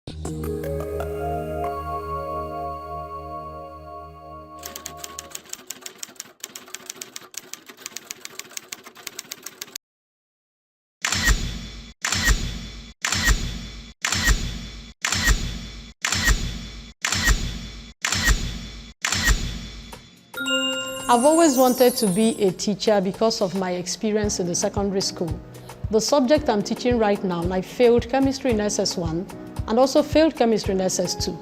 I've always wanted to be a teacher because of my experience in the secondary school. The subject I'm teaching right now, I failed chemistry in SS1 and also failed chemistry in SS2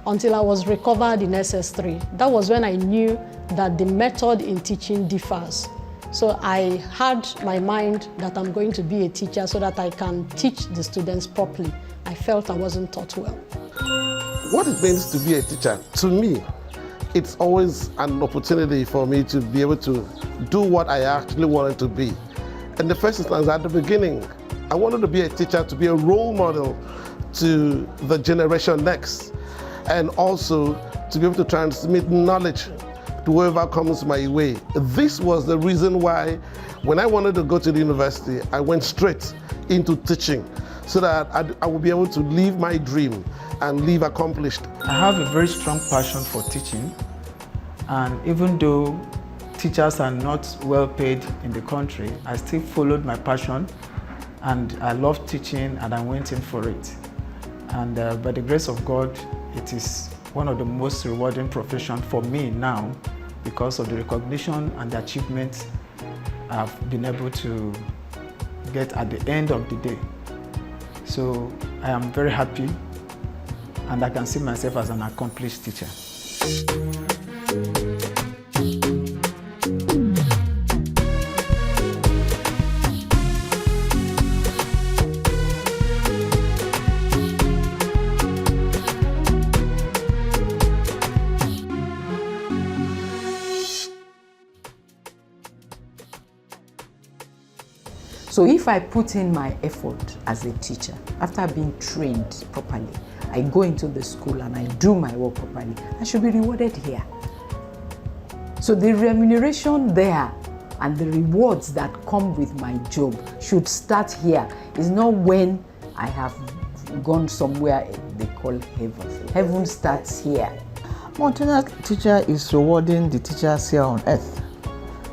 until I was recovered in SS3. That was when I knew that the method in teaching differs. So I had my mind that I'm going to be a teacher so that I can teach the students properly. I felt I wasn't taught well. What it means to be a teacher, to me, it's always an opportunity for me to be able to do what I actually wanted to be. In the first instance, at the beginning, I wanted to be a teacher, to be a role model to the generation next, and also to be able to transmit knowledge to whoever comes my way. This was the reason why, when I wanted to go to the university, I went straight into teaching so that I would be able to live my dream and live accomplished. I have a very strong passion for teaching, and even though teachers are not well paid in the country, I still followed my passion, and I love teaching, and I went in for it. And by the grace of God, it is one of the most rewarding professions for me now because of the recognition and the achievements I've been able to get at the end of the day. So I am very happy, and I can see myself as an accomplished teacher. So if I put in my effort as a teacher, after being trained properly, I go into the school and I do my work properly, I should be rewarded here. So the remuneration there and the rewards that come with my job should start here. It's not when I have gone somewhere they call heaven. Heaven starts here. Maltina Teacher is rewarding the teachers here on earth.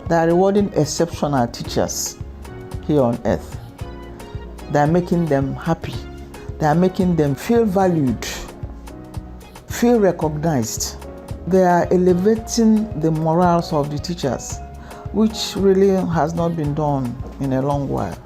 They are rewarding exceptional teachers here on earth. They are making them happy. They are making them feel valued, feel recognized. They are elevating the morals of the teachers, which really has not been done in a long while.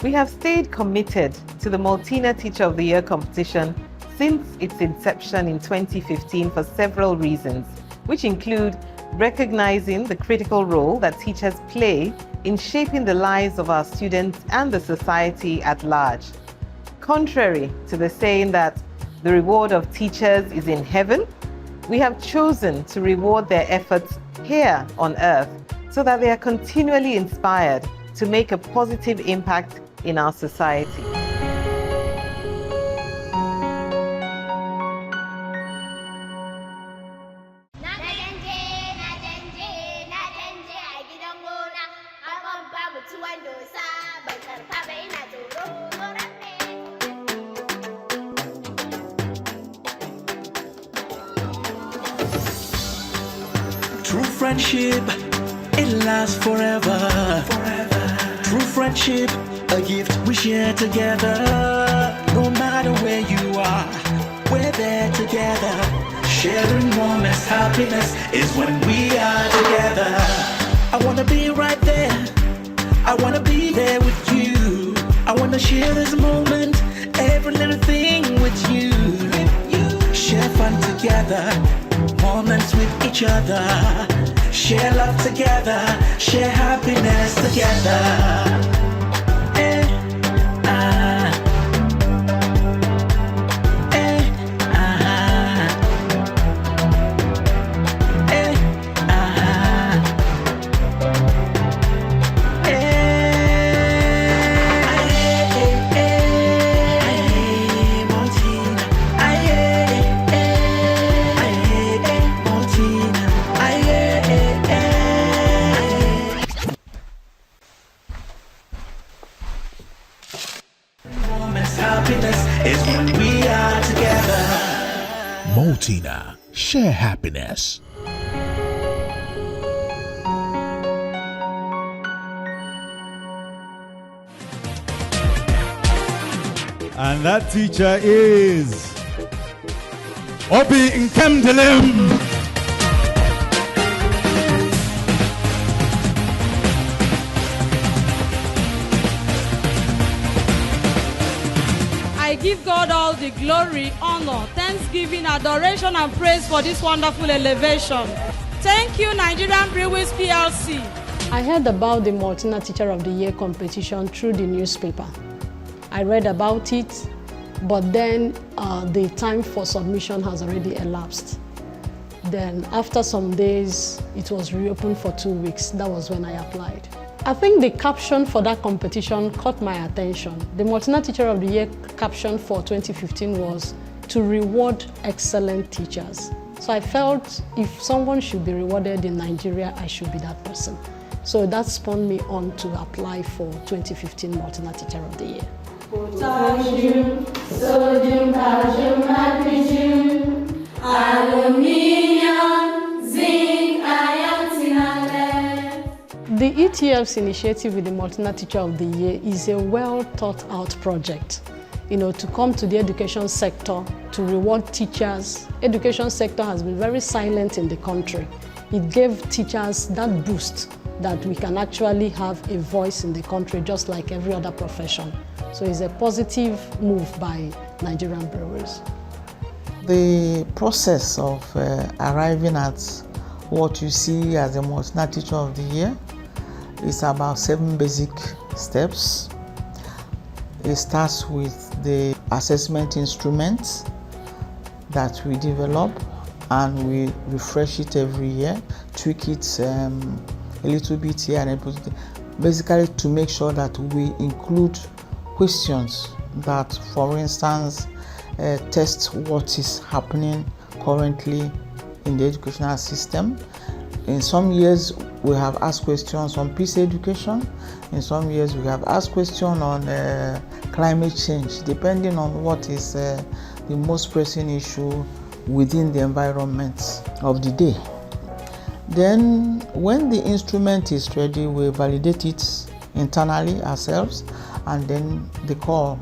We have stayed committed to the Maltina Teacher of the Year competition since its inception in 2015 for several reasons, which include recognizing the critical role that teachers play in shaping the lives of our students and the society at large. Contrary to the saying that the reward of teachers is in heaven, we have chosen to reward their efforts here on earth so that they are continually inspired to make a positive impact in our society. True friendship, it lasts forever. True friendship, a gift we share together. No matter where you are, we're there together. Sharing moments, happiness is when we are together. I wanna be right there. I wanna be there with you. I wanna share this moment, every little thing with you. Share fun together, moments with each other. Share love together, share happiness together. Maltina, share happiness. And that teacher is Obi Nkemdelem. I give God all the glory, honor, thanksgiving, adoration, and praise for this wonderful elevation. Thank you, Nigerian Breweries PLC. I heard about the Maltina Teacher of the Year competition through the newspaper. I read about it, but then the time for submission has already elapsed. Then after some days, it was reopened for 2 weeks. That was when I applied. I think the caption for that competition caught my attention. The Maltina Teacher of the Year caption for 2015 was to reward excellent teachers. So I felt if someone should be rewarded in Nigeria, I should be that person. So that spurred me on to apply for 2015 Maltina Teacher of the Year. Potassium, sodium, calcium, magnesium, aluminium, zinc, iron, tin, and lead. The ETF's initiative with the Maltina Teacher of the Year is a well thought out project. To come to the education sector to reward teachers. Education sector has been very silent in the country. It gave teachers that boost that we can actually have a voice in the country just like every other profession. So it's a positive move by Nigerian breweries. The process of arriving at what you see as the Maltina Teacher of the Year is about 7 basic steps. It starts with the assessment instruments that we develop, and we refresh it every year, tweak it a little bit here and basically to make sure that we include questions that, for instance, test what is happening currently in the educational system. In some years, we have asked questions on peace education. In some years, we have asked questions on climate change, depending on what is the most pressing issue within the environment of the day. Then, when the instrument is ready, we validate it internally ourselves, and then the call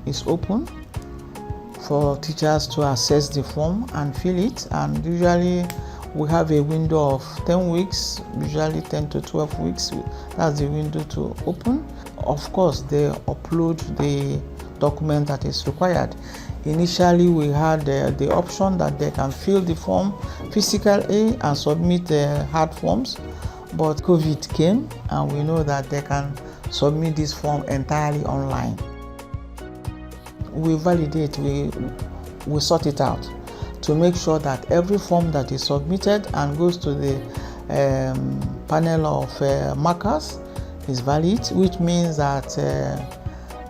is open for teachers to assess the form and fill it. And usually we have a window of 10 weeks, usually 10 to 12 weeks. That's the window to open. Of course, they upload the document that is required. Initially, we had the option that they can fill the form physically and submit the hard forms, but COVID came, and we know that they can submit this form entirely online. We validate, we sort it out to make sure that every form that is submitted and goes to the panel of markers is valid, which means that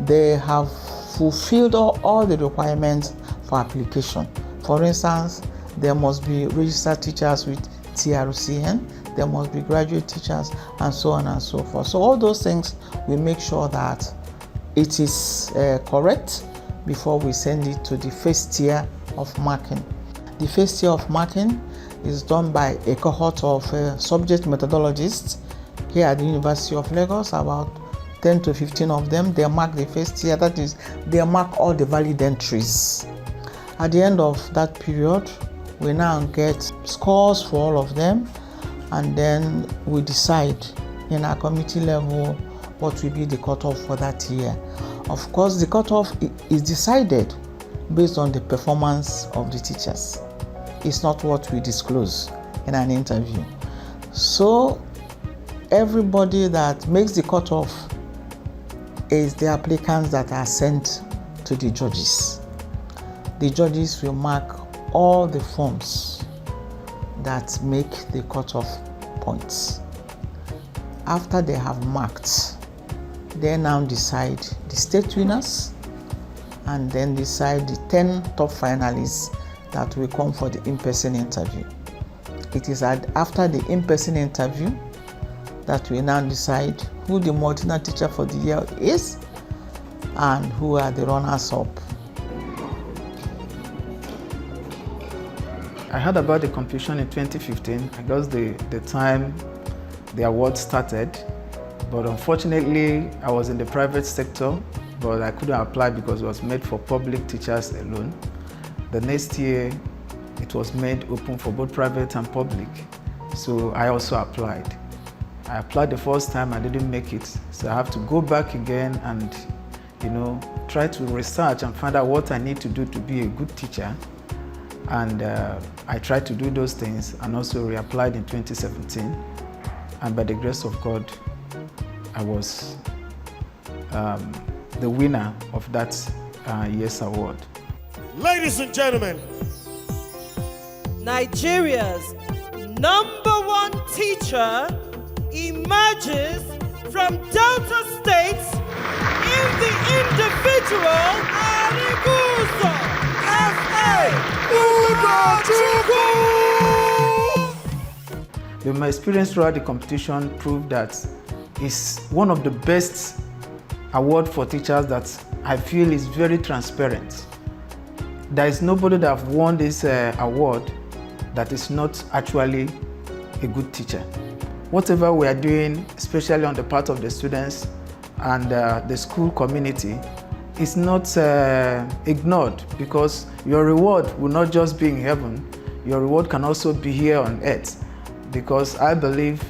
they have fulfilled all the requirements for application. For instance, there must be registered teachers with TRCN, there must be graduate teachers, and so on and so forth. So all those things, we make sure that it is correct before we send it to the first tier of marking. The first tier of marking is done by a cohort of subject methodologists here at the University of Lagos, about 10 to 15 of them. They mark the first tier, that is, they mark all the valid entries. At the end of that period, we now get scores for all of them, and then we decide in our committee level what will be the cutoff for that year. Of course, the cutoff is decided based on the performance of the teachers. It's not what we disclose in an interview. So everybody that makes the cutoff is the applicants that are sent to the judges. The judges will mark all the forms that make the cutoff points. After they have marked, they now decide the state winners and then decide the 10 top finalists that will come for the in-person interview. It is after the in-person interview that we now decide who the Maltina Teacher for the Year is and who are the runners-up. I heard about the competition in 2015. I guess the time the award started, but unfortunately I was in the private sector, but I couldn't apply because it was made for public teachers alone. The next year it was made open for both private and public, so I also applied. I applied the first time, I didn't make it, so I have to go back again and try to research and find out what I need to do to be a good teacher. And I tried to do those things and also reapplied in 2017. And by the grace of God, I was the winner of that year's award. Ladies and gentlemen, Nigeria's #1 teacher emerges from Delta States in the individual Ariguzo F.A. My experience throughout the competition proved that it's one of the best awards for teachers that I feel is very transparent. There is nobody that have won this award that is not actually a good teacher. Whatever we are doing, especially on the part of the students and the school community, is not ignored, because your reward will not just be in heaven, your reward can also be here on earth. Because I believe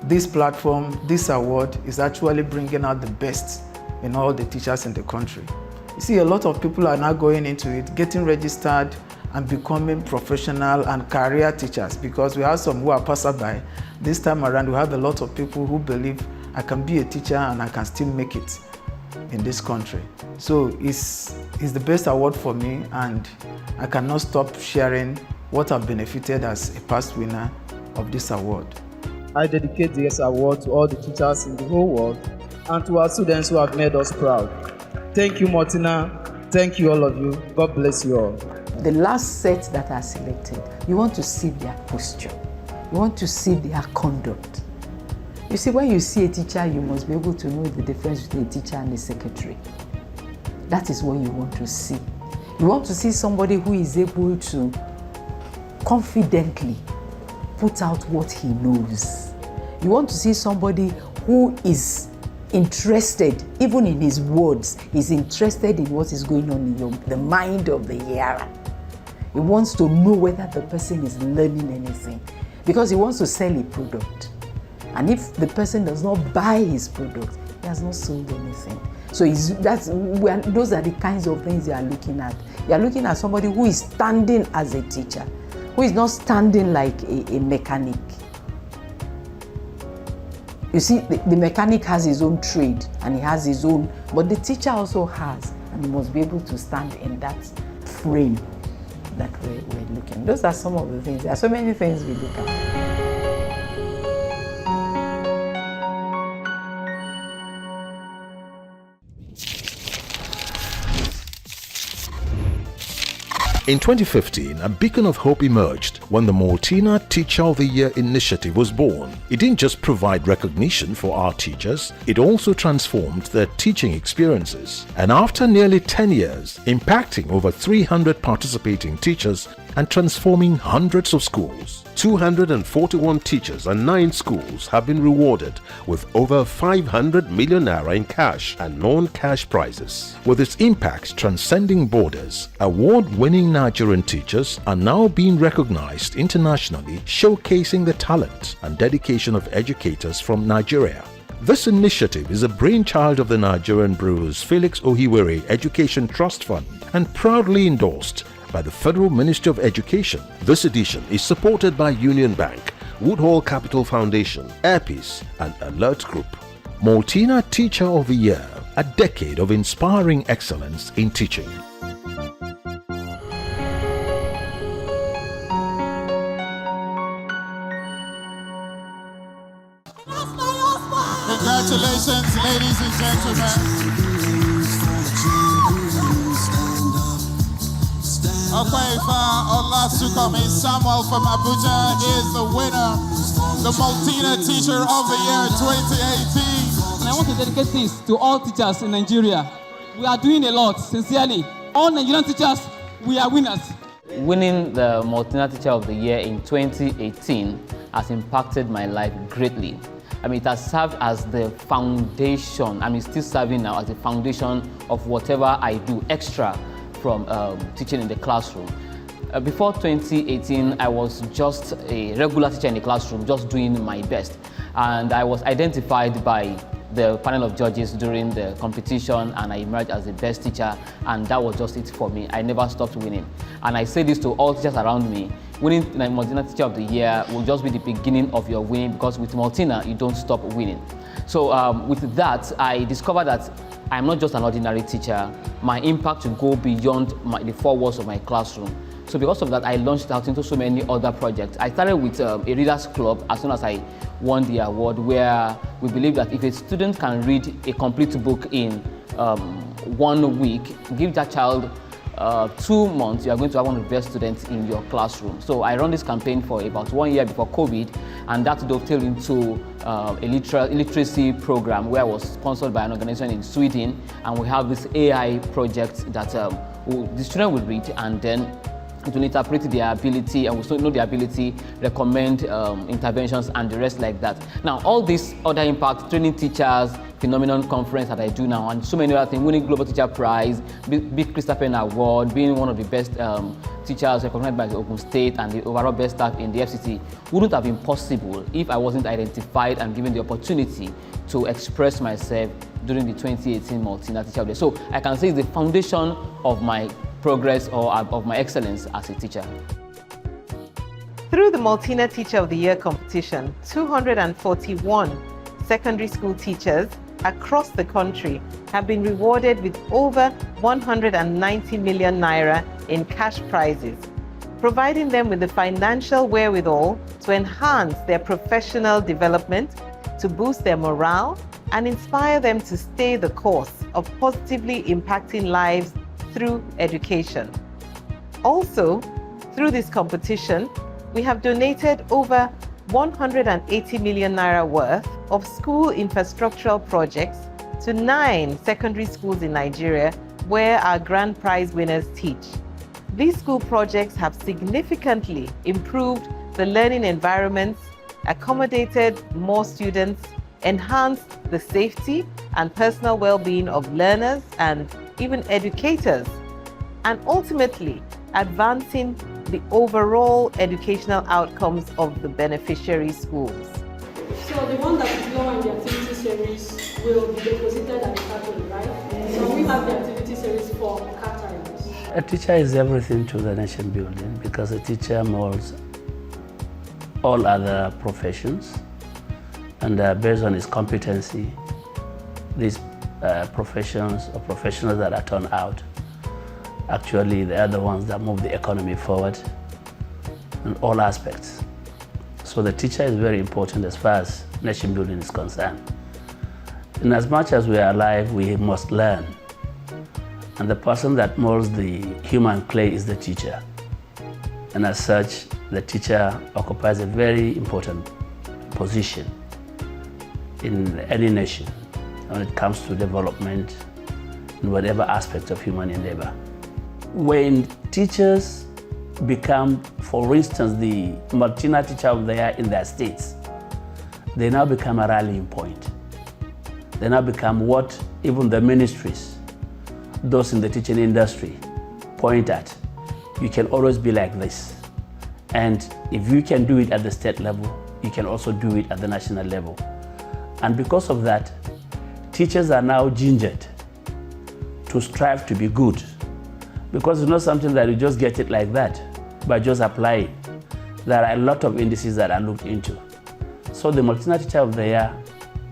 this platform, this award, is actually bringing out the best in all the teachers in the country. You see, a lot of people are now going into it, getting registered and becoming professional and career teachers, because we have some who are passerby. This time around, we have a lot of people who believe I can be a teacher and I can still make it in this country. So it's the best award for me, and I cannot stop sharing what I've benefited as a past winner of this award. I dedicate this award to all the teachers in the whole world and to our students who have made us proud. Thank you, Maltina. Thank you, all of you. God bless you all. The last set that are selected, you want to see their posture. You want to see their conduct. You see, when you see a teacher, you must be able to know the difference between a teacher and a secretary. That is what you want to see. You want to see somebody who is able to confidently put out what he knows. You want to see somebody who is interested, even in his words, is interested in what is going on in the mind of the hearer. He wants to know whether the person is learning anything, because he wants to sell a product. And if the person does not buy his product, he has not sold anything. So those are the kinds of things you are looking at. You are looking at somebody who is standing as a teacher, who is not standing like a mechanic. You see, the mechanic has his own trade and he has his own, but the teacher also has, and he must be able to stand in that frame that we're looking. Those are some of the things. There are so many things we look at. In 2015, a beacon of hope emerged when the Maltina Teacher of the Year initiative was born. It didn't just provide recognition for our teachers, it also transformed their teaching experiences. And after nearly 10 years, impacting over 300 participating teachers and transforming hundreds of schools, 241 teachers and 9 schools have been rewarded with over 500 million naira in cash and non-cash prizes. With its impact transcending borders, award-winning Nigerian teachers are now being recognized internationally, showcasing the talent and dedication of educators from Nigeria. This initiative is a brainchild of the Nigerian Brewers Felix Ohiwere Education Trust Fund and proudly endorsed by the Federal Ministry of Education. This edition is supported by Union Bank, Woodhall Capital Foundation, Airpeace and Alert Group. Maltina Teacher of the Year, a decade of inspiring excellence in teaching. Congratulations, ladies and gentlemen. Okwefa Olasukomi Samuel from Abuja is the winner, the Maltina Teacher of the Year 2018. And I want to dedicate this to all teachers in Nigeria. We are doing a lot, sincerely. All Nigerian teachers, we are winners. Winning the Maltina Teacher of the Year in 2018 has impacted my life greatly. I mean, it has served as the foundation, I mean, still serving now as the foundation of whatever I do extra from teaching in the classroom. Before 2018, I was just a regular teacher in the classroom, just doing my best. And I was identified by the panel of judges during the competition, and I emerged as the best teacher, and that was just it for me. I never stopped winning. And I say this to all teachers around me: winning the Maltina Teacher of the Year will just be the beginning of your winning, because with Maltina, you don't stop winning. So with that, I discovered that I'm not just an ordinary teacher. My impact will go beyond the four walls of my classroom. So because of that, I launched out into so many other projects. I started with a readers club as soon as I won the award, where we believe that if a student can read a complete book in 1 week, give that child 2 months, you are going to have one of the best students in your classroom. So I run this campaign for about 1 year before COVID, and that dovetailed into a literacy program where I was sponsored by an organization in Sweden, and we have this AI project that the student will read, and then it will interpret their ability, and we still know their ability, recommend interventions, and the rest like that. Now, all these other impacts, training teachers, phenomenon conference that I do now, and so many other things, winning Global Teacher Prize, big Christopher Award, being one of the best teachers recognized by the Ogun State, and the overall best staff in the FCT, wouldn't have been possible if I wasn't identified and given the opportunity to express myself during the 2018 Maltina Teacher of the Year. So I can say it's the foundation of my progress or of my excellence as a teacher. Through the Maltina Teacher of the Year competition, 241 secondary school teachers across the country have been rewarded with over 190 million naira in cash prizes, providing them with the financial wherewithal to enhance their professional development, to boost their morale, and inspire them to stay the course of positively impacting lives through education. Also, through this competition, we have donated over 180 million naira worth of school infrastructural projects to 9 secondary schools in Nigeria where our grand prize winners teach. These school projects have significantly improved the learning environments, accommodated more students, enhanced the safety and personal well-being of learners and even educators, and ultimately advancing the overall educational outcomes of the beneficiary schools. So the one that is lower in the activity series will be deposited at the category, right? So we have the activity series for categories. A teacher is everything to the nation building, because a teacher molds all other professions, and based on his competency, these professions or professionals that are turned out, actually they are the ones that move the economy forward in all aspects. So the teacher is very important as far as nation building is concerned. In as much as we are alive, we must learn. And the person that molds the human clay is the teacher. And as such, the teacher occupies a very important position in any nation when it comes to development in whatever aspect of human endeavor. When teachers become, for instance, the Maltina Teacher of the Year in their states, they now become a rallying point. They now become what even the ministries, those in the teaching industry, point at. You can always be like this. And if you can do it at the state level, you can also do it at the national level. And because of that, teachers are now gingered to strive to be good, because it's not something that you just get it like that by just applying. There are a lot of indices that are looked into. So the Maltina Teacher of the Year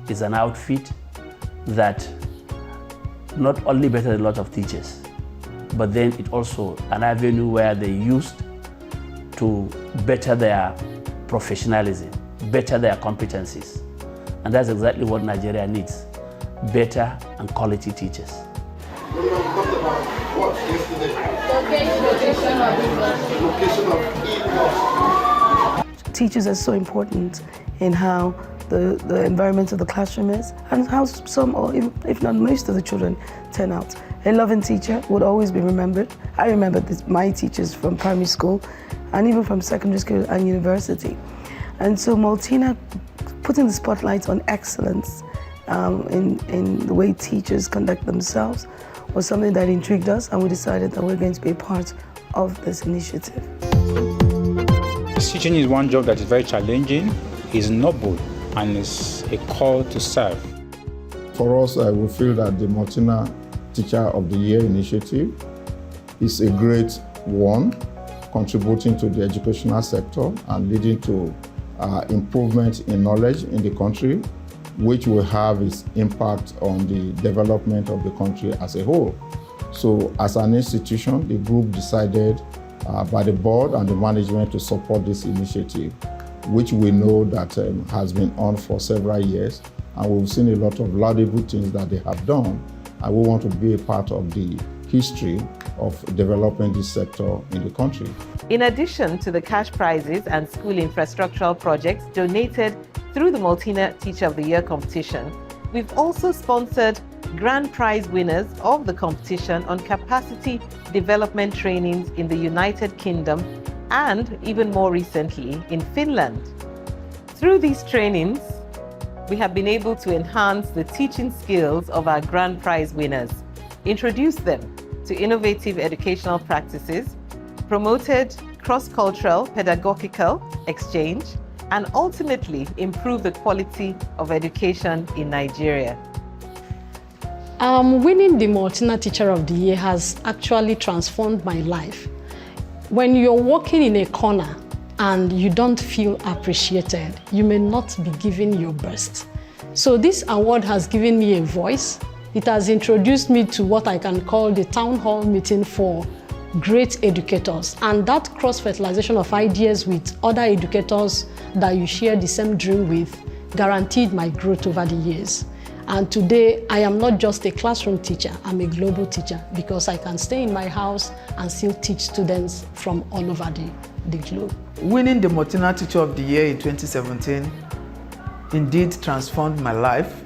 is an outfit that not only betters a lot of teachers, but then it also an avenue where they used to better their professionalism, better their competencies. And that's exactly what Nigeria needs, better and quality teachers. Teachers are so important in how the environment of the classroom is, and how some, or if not most of the children turn out. A loving teacher would always be remembered. I remember my teachers from primary school and even from secondary school and university. And so Maltina putting the spotlight on excellence in the way teachers conduct themselves was something that intrigued us, and we decided that we're going to be a part of this initiative. Teaching is one job that is very challenging, is noble, and is a call to serve. For us, we feel that the Maltina Teacher of the Year initiative is a great one, contributing to the educational sector and leading to improvement in knowledge in the country, which will have its impact on the development of the country as a whole. So as an institution, the group decided by the board and the management to support this initiative, which we know that has been on for several years, and we've seen a lot of laudable things that they have done, and we want to be a part of the history of developing this sector in the country. In addition to the cash prizes and school infrastructural projects donated through the Maltina Teacher of the Year competition, we've also sponsored grand prize winners of the competition on capacity development trainings in the United Kingdom and, even more recently, in Finland. Through these trainings, we have been able to enhance the teaching skills of our grand prize winners, introduce them to innovative educational practices, promoted cross-cultural pedagogical exchange, and ultimately improve the quality of education in Nigeria. Winning the Maltina Teacher of the Year has actually transformed my life. When you're walking in a corner and you don't feel appreciated, you may not be given your best. So this award has given me a voice. It has introduced me to what I can call the town hall meeting for great educators, and that cross-fertilization of ideas with other educators that you share the same dream with guaranteed my growth over the years. And today, I am not just a classroom teacher, I'm a global teacher, because I can stay in my house and still teach students from all over the globe. Winning the Maltina Teacher of the Year in 2017 indeed transformed my life.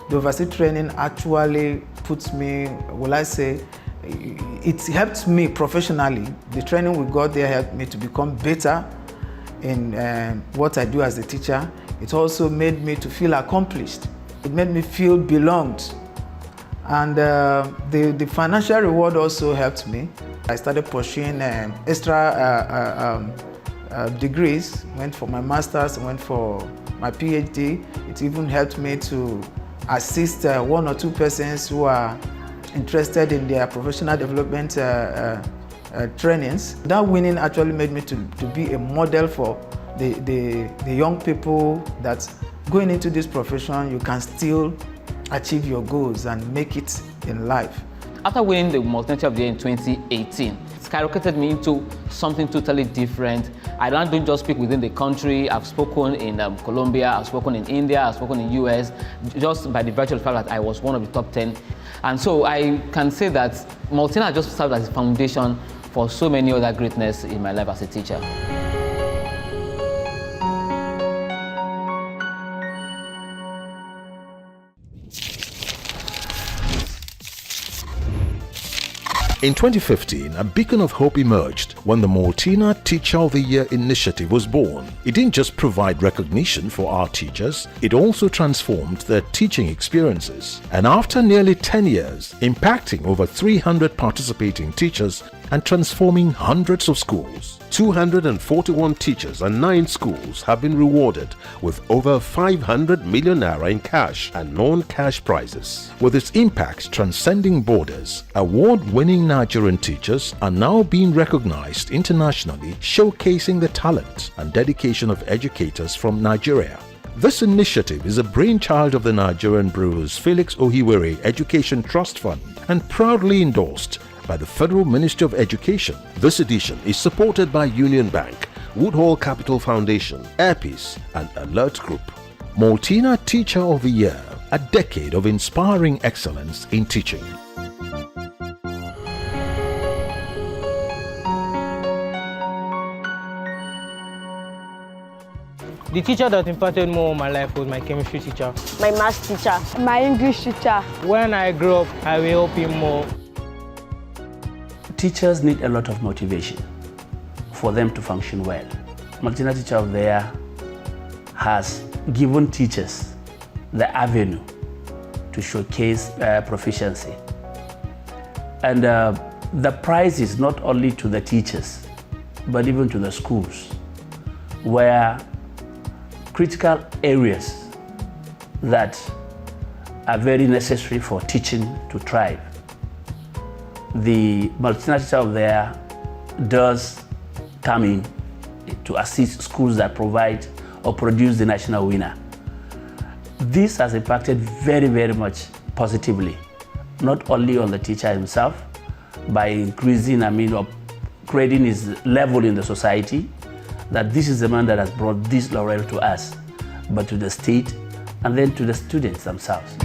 The overseas training actually puts me, will I say, it helped me professionally. The training we got there helped me to become better in what I do as a teacher. It also made me to feel accomplished. It made me feel belonged. And the financial reward also helped me. I started pursuing extra degrees, went for my master's, went for my PhD. It even helped me to assist one or two persons who are interested in their professional development trainings. That winning actually made me to be a model for the young people that going into this profession, you can still achieve your goals and make it in life. After winning the Maltina Teacher of the Year in 2018, it skyrocketed me into something totally different. I don't just speak within the country. I've spoken in Colombia, I've spoken in India, I've spoken in the US, just by the virtual fact that I was one of the top 10. And so I can say that Maltina just served as a foundation for so many other greatness in my life as a teacher. In 2015, a beacon of hope emerged when the Maltina Teacher of the Year initiative was born. It didn't just provide recognition for our teachers, it also transformed their teaching experiences. And after nearly 10 years, impacting over 300 participating teachers and transforming hundreds of schools, 241 teachers and 9 schools have been rewarded with over 500 million naira in cash and non-cash prizes. With its impact transcending borders, award-winning Nigerian teachers are now being recognized internationally, showcasing the talent and dedication of educators from Nigeria. This initiative is a brainchild of the Nigerian Bruce Felix Ohiwere Education Trust Fund and proudly endorsed by the Federal Ministry of Education. This edition is supported by Union Bank, Woodhall Capital Foundation, Airpeace and Alert Group. Maltina Teacher of the Year, a decade of inspiring excellence in teaching. The teacher that impacted more on my life was my chemistry teacher. My math teacher. My English teacher. When I grow up, I will help him more. Teachers need a lot of motivation for them to function well. Maltina Teacher of the Year has given teachers the avenue to showcase proficiency. And the prize is not only to the teachers, but even to the schools, where critical areas that are very necessary for teaching to thrive. The Maltina Teacher of the Year does come in to assist schools that provide or produce the national winner. This has impacted very, very much positively, not only on the teacher himself, by increasing, upgrading his level in the society, that this is the man that has brought this laurel to us, but to the state and then to the students themselves.